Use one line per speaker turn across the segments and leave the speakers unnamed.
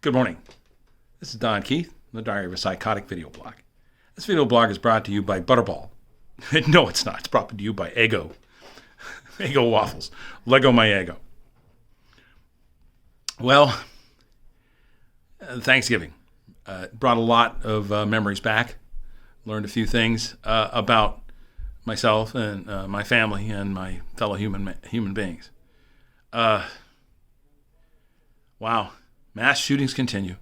Good morning. This is Don Keith, the Diary of a Psychotic video blog. This video blog is brought to you by Butterball. No, it's not. It's brought to you by Eggo. Eggo waffles. Lego my Eggo. Well, Thanksgiving brought a lot of memories back. Learned a few things about myself and my family and my fellow human beings. Wow. Mass shootings continue.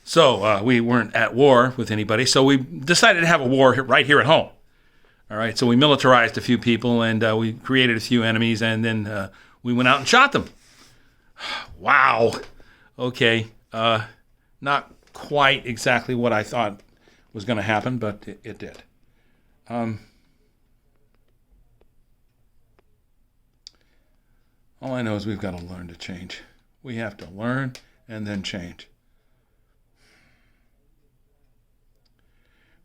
So we weren't at war with anybody, so we decided to have a war right here at home. All right, so we militarized a few people, and we created a few enemies, and then we went out and shot them. Wow. Okay. Not quite exactly what I thought was going to happen, but it did. All I know is we've got to learn to change. We have to learn and then change.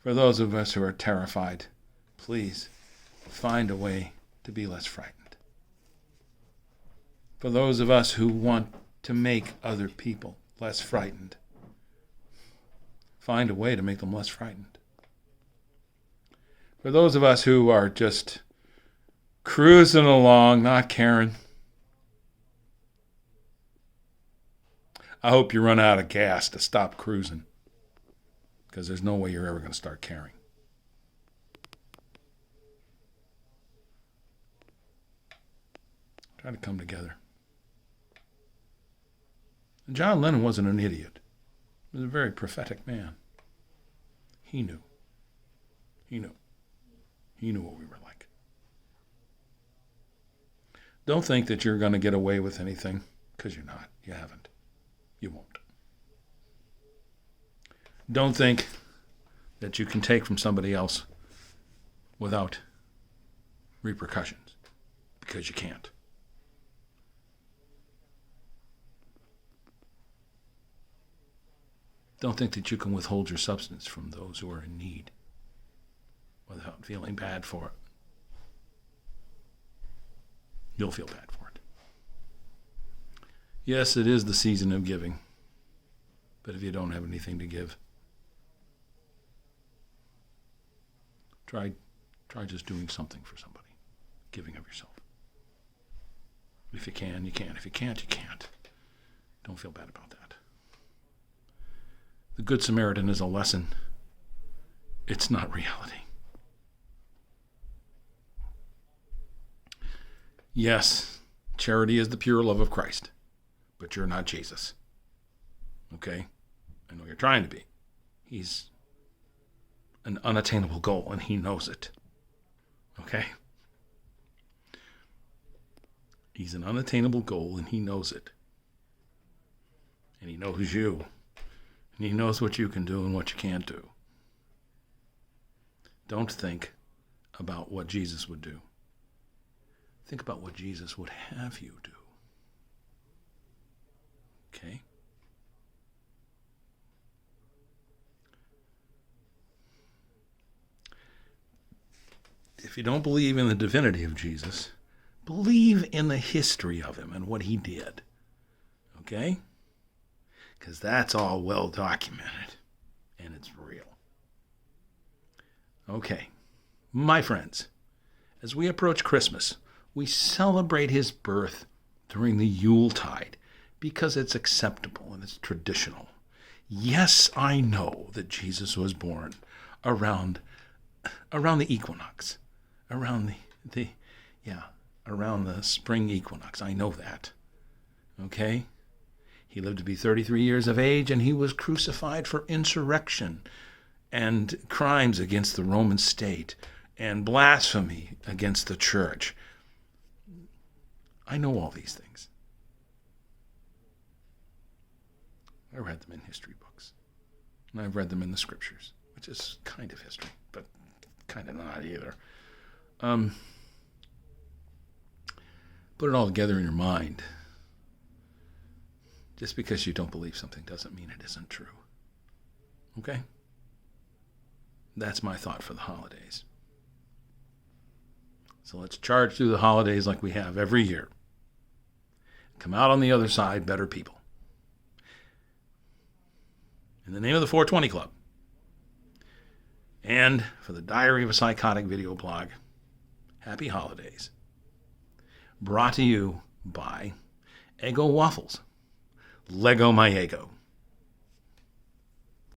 For those of us who are terrified, please find a way to be less frightened. For those of us who want to make other people less frightened, find a way to make them less frightened. For those of us who are just cruising along, not caring, I hope you run out of gas to stop cruising, because there's no way you're ever going to start caring. Try to come together. And John Lennon wasn't an idiot. He was a very prophetic man. He knew. He knew. He knew what we were like. Don't think that you're going to get away with anything, because you're not. You haven't. You won't. Don't think that you can take from somebody else without repercussions, because you can't. Don't think that you can withhold your substance from those who are in need without feeling bad for it. You'll feel bad for it. Yes, it is the season of giving, but if you don't have anything to give, try just doing something for somebody, giving of yourself. If you can, you can. If you can't, you can't. Don't feel bad about that. The Good Samaritan is a lesson. It's not reality. Yes, charity is the pure love of Christ, but you're not Jesus. Okay? I know you're trying to be. He's an unattainable goal, and he knows it. Okay? He's an unattainable goal, and he knows it. And he knows you. And he knows what you can do and what you can't do. Don't think about what Jesus would do. Think about what Jesus would have you do. Okay? If you don't believe in the divinity of Jesus, believe in the history of him and what he did. Okay? Because that's all well documented, and it's real. Okay, my friends, as we approach Christmas, we celebrate his birth during the Yuletide because it's acceptable and it's traditional. Yes, I know that Jesus was born around the equinox, around the spring equinox. I know that. Okay? He lived to be 33 years of age, and he was crucified for insurrection and crimes against the Roman state and blasphemy against the church. I know all these things. I read them in history books, and I've read them in the scriptures, which is kind of history, but kind of not either. Put it all together in your mind. Just because you don't believe something doesn't mean it isn't true. Okay? That's my thought for the holidays. So let's charge through the holidays like we have every year. come out on the other side better people. In the name of the 420 Club, and for the Diary of a Psychotic video blog, happy holidays. Brought to you by Eggo Waffles. Lego my ego.